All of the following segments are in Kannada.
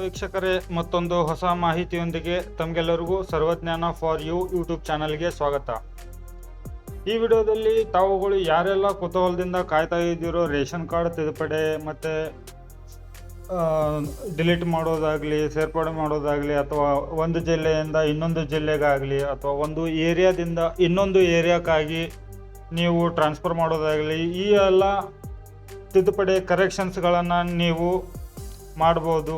ವೀಕ್ಷಕರೇ, ಮತ್ತೊಂದು ಹೊಸ ಮಾಹಿತಿಯೊಂದಿಗೆ ತಮಗೆಲ್ಲರಿಗೂ ಸರ್ವಜ್ಞಾನ ಫಾರ್ ಯು ಯೂಟ್ಯೂಬ್ ಚಾನಲ್ಗೆ ಸ್ವಾಗತ. ಈ ವಿಡಿಯೋದಲ್ಲಿ ತಾವುಗಳು ಯಾರೆಲ್ಲ ಕುತೂಹಲದಿಂದ ಕಾಯ್ತಾ ಇದ್ದೀರೋ ರೇಷನ್ ಕಾರ್ಡ್ ತಿದ್ದುಪಡಿ ಮತ್ತು ಡಿಲೀಟ್ ಮಾಡೋದಾಗಲಿ, ಸೇರ್ಪಡೆ ಮಾಡೋದಾಗಲಿ, ಅಥವಾ ಒಂದು ಜಿಲ್ಲೆಯಿಂದ ಇನ್ನೊಂದು ಜಿಲ್ಲೆಗಾಗಲಿ ಅಥವಾ ಒಂದು ಏರಿಯಾದಿಂದ ಇನ್ನೊಂದು ಏರಿಯಾಕ್ಕಾಗಿ ನೀವು ಟ್ರಾನ್ಸ್ಫರ್ ಮಾಡೋದಾಗಲಿ, ಈ ಎಲ್ಲ ತಿದ್ದುಪಡಿ ಕರೆಕ್ಷನ್ಸ್ಗಳನ್ನು ನೀವು ಮಾಡ್ಬೋದು.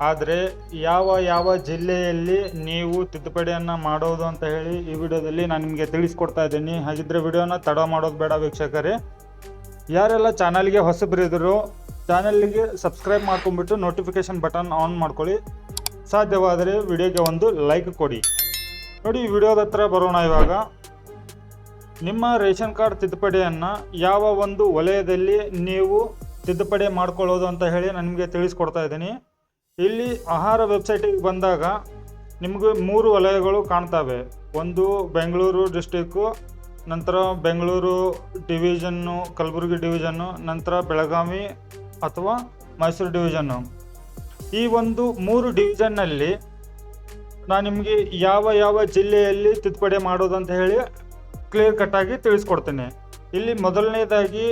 ಆದರೆ ಯಾವ ಜಿಲ್ಲೆಯಲ್ಲಿ ನೀವು ತಿದ್ದುಪಡಿಯನ್ನು ಮಾಡೋದು ಅಂತ ಹೇಳಿ ಈ ವಿಡಿಯೋದಲ್ಲಿ ನಾನು ನಿಮಗೆ ತಿಳಿಸ್ಕೊಡ್ತಾ ಇದ್ದೀನಿ. ಹಾಗಿದ್ರೆ ವಿಡಿಯೋನ ತಡ ಮಾಡೋದು ಬೇಡ ವೀಕ್ಷಕರೇ. ಯಾರೆಲ್ಲ ಚಾನಲ್ಗೆ ಹೊಸಬರಿದ್ರು ಚಾನಲ್ಗೆ ಸಬ್ಸ್ಕ್ರೈಬ್ ಮಾಡ್ಕೊಂಡ್ಬಿಟ್ಟು ನೋಟಿಫಿಕೇಷನ್ ಬಟನ್ ಆನ್ ಮಾಡ್ಕೊಳ್ಳಿ. ಸಾಧ್ಯವಾದರೆ ವಿಡಿಯೋಗೆ ಒಂದು ಲೈಕ್ ಕೊಡಿ. ನೋಡಿ, ಈ ವಿಡಿಯೋದ ಹತ್ರ ಬರೋಣ. ಇವಾಗ ನಿಮ್ಮ ರೇಷನ್ ಕಾರ್ಡ್ ತಿದ್ದುಪಡಿಯನ್ನು ಯಾವ ಒಂದು ವಲಯದಲ್ಲಿ ನೀವು ತಿದ್ದುಪಡಿ ಮಾಡ್ಕೊಳ್ಳೋದು ಅಂತ ಹೇಳಿ ನಾನು ನಿಮಗೆ ತಿಳಿಸ್ಕೊಡ್ತಾ ಇದ್ದೀನಿ. ಇಲ್ಲಿ ಆಹಾರ ವೆಬ್ಸೈಟಿಗೆ ಬಂದಾಗ ನಿಮಗೆ 3 ವಲಯಗಳು ಕಾಣ್ತವೆ. ಒಂದು ಬೆಂಗಳೂರು ಡಿಸ್ಟಿಕ್ಕು, ನಂತರ ಬೆಂಗಳೂರು ಡಿವಿಷನ್ನು, ಕಲಬುರಗಿ ಡಿವಿಷನ್ನು, ನಂತರ ಬೆಳಗಾವಿ ಅಥವಾ ಮೈಸೂರು ಡಿವಿಷನ್ನು. ಈ ಒಂದು 3 ಡಿವಿಷನ್ನಲ್ಲಿ ನಾನು ನಿಮಗೆ ಯಾವ ಜಿಲ್ಲೆಯಲ್ಲಿ ತಿದ್ದುಪಡಿ ಮಾಡೋದು ಅಂತ ಹೇಳಿ ಕ್ಲಿಯರ್ ಕಟ್ಟಾಗಿ ತಿಳಿಸ್ಕೊಡ್ತೇನೆ. ಇಲ್ಲಿ ಮೊದಲನೇದಾಗಿ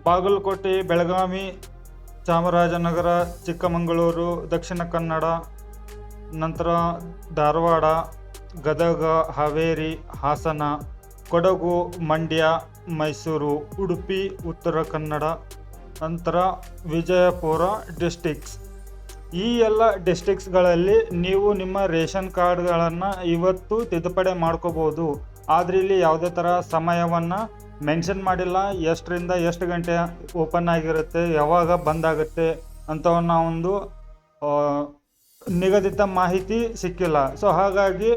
ಬಾಗಲಕೋಟೆ, ಬೆಳಗಾವಿ, ಚಾಮರಾಜನಗರ, ಚಿಕ್ಕಮಗಳೂರು, ದಕ್ಷಿಣ ಕನ್ನಡ, ನಂತರ ಧಾರವಾಡ, ಗದಗ, ಹಾವೇರಿ, ಹಾಸನ, ಕೊಡಗು, ಮಂಡ್ಯ, ಮೈಸೂರು, ಉಡುಪಿ, ಉತ್ತರ ಕನ್ನಡ, ನಂತರ ವಿಜಯಪುರ ಡಿಸ್ಟಿಕ್ಸ್. ಈ ಎಲ್ಲ ಡಿಸ್ಟಿಕ್ಸ್ಗಳಲ್ಲಿ ನೀವು ನಿಮ್ಮ ರೇಷನ್ ಕಾರ್ಡ್ಗಳನ್ನು ಇವತ್ತು ತಿದ್ದುಪಡಿ ಮಾಡ್ಕೋಬೋದು. ಆದರೆ ಇಲ್ಲಿ ಯಾವುದೇ ಥರ ಸಮಯವನ್ನು ಮೆನ್ಷನ್ ಮಾಡಿಲ್ಲ. ಎಷ್ಟರಿಂದ ಎಷ್ಟು ಗಂಟೆ ಓಪನ್ ಆಗಿರುತ್ತೆ, ಯಾವಾಗ ಬಂದಾಗುತ್ತೆ ಅಂಥವನ್ನ ಒಂದು ನಿಗದಿತ ಮಾಹಿತಿ ಸಿಕ್ಕಿಲ್ಲ. ಸೊ ಹಾಗಾಗಿ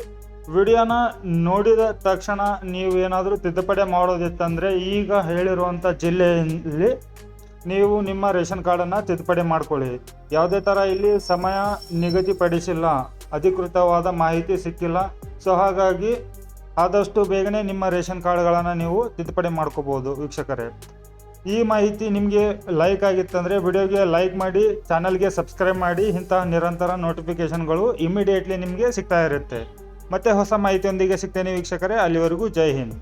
ವಿಡಿಯೋನ ನೋಡಿದ ತಕ್ಷಣ ನೀವು ಏನಾದರೂ ತಿದ್ದುಪಡಿ ಮಾಡೋದಿತ್ತಂದರೆ ಈಗ ಹೇಳಿರುವಂಥ ಜಿಲ್ಲೆಯಲ್ಲಿ ನೀವು ನಿಮ್ಮ ರೇಷನ್ ಕಾರ್ಡನ್ನು ತಿದ್ದುಪಡಿ ಮಾಡ್ಕೊಳ್ಳಿ. ಯಾವುದೇ ಥರ ಇಲ್ಲಿ ಸಮಯ ನಿಗದಿಪಡಿಸಿಲ್ಲ, ಅಧಿಕೃತವಾದ ಮಾಹಿತಿ ಸಿಕ್ಕಿಲ್ಲ. ಸೊ ಹಾಗಾಗಿ ಆದಷ್ಟು ಬೇಗನೆ ನಿಮ್ಮ ರೇಷನ್ ಕಾರ್ಡ್ಗಳನ್ನು ನೀವು ತಿದ್ದುಪಡಿ ಮಾಡ್ಕೋಬೋದು ವೀಕ್ಷಕರೇ. ಈ ಮಾಹಿತಿ ನಿಮಗೆ ಲೈಕ್ ಆಗಿತ್ತಂದರೆ ವಿಡಿಯೋಗೆ ಲೈಕ್ ಮಾಡಿ, ಚಾನಲ್ಗೆ ಸಬ್ಸ್ಕ್ರೈಬ್ ಮಾಡಿ. ಇಂತಹ ನಿರಂತರ ನೋಟಿಫಿಕೇಷನ್ಗಳು ಇಮಿಡಿಯೇಟ್ಲಿ ನಿಮಗೆ ಸಿಗ್ತಾ ಇರುತ್ತೆ. ಮತ್ತೆ ಹೊಸ ಮಾಹಿತಿಯೊಂದಿಗೆ ಸಿಗ್ತೇನೆ ವೀಕ್ಷಕರೇ. ಅಲ್ಲಿವರೆಗೂ ಜೈ ಹಿಂದ್.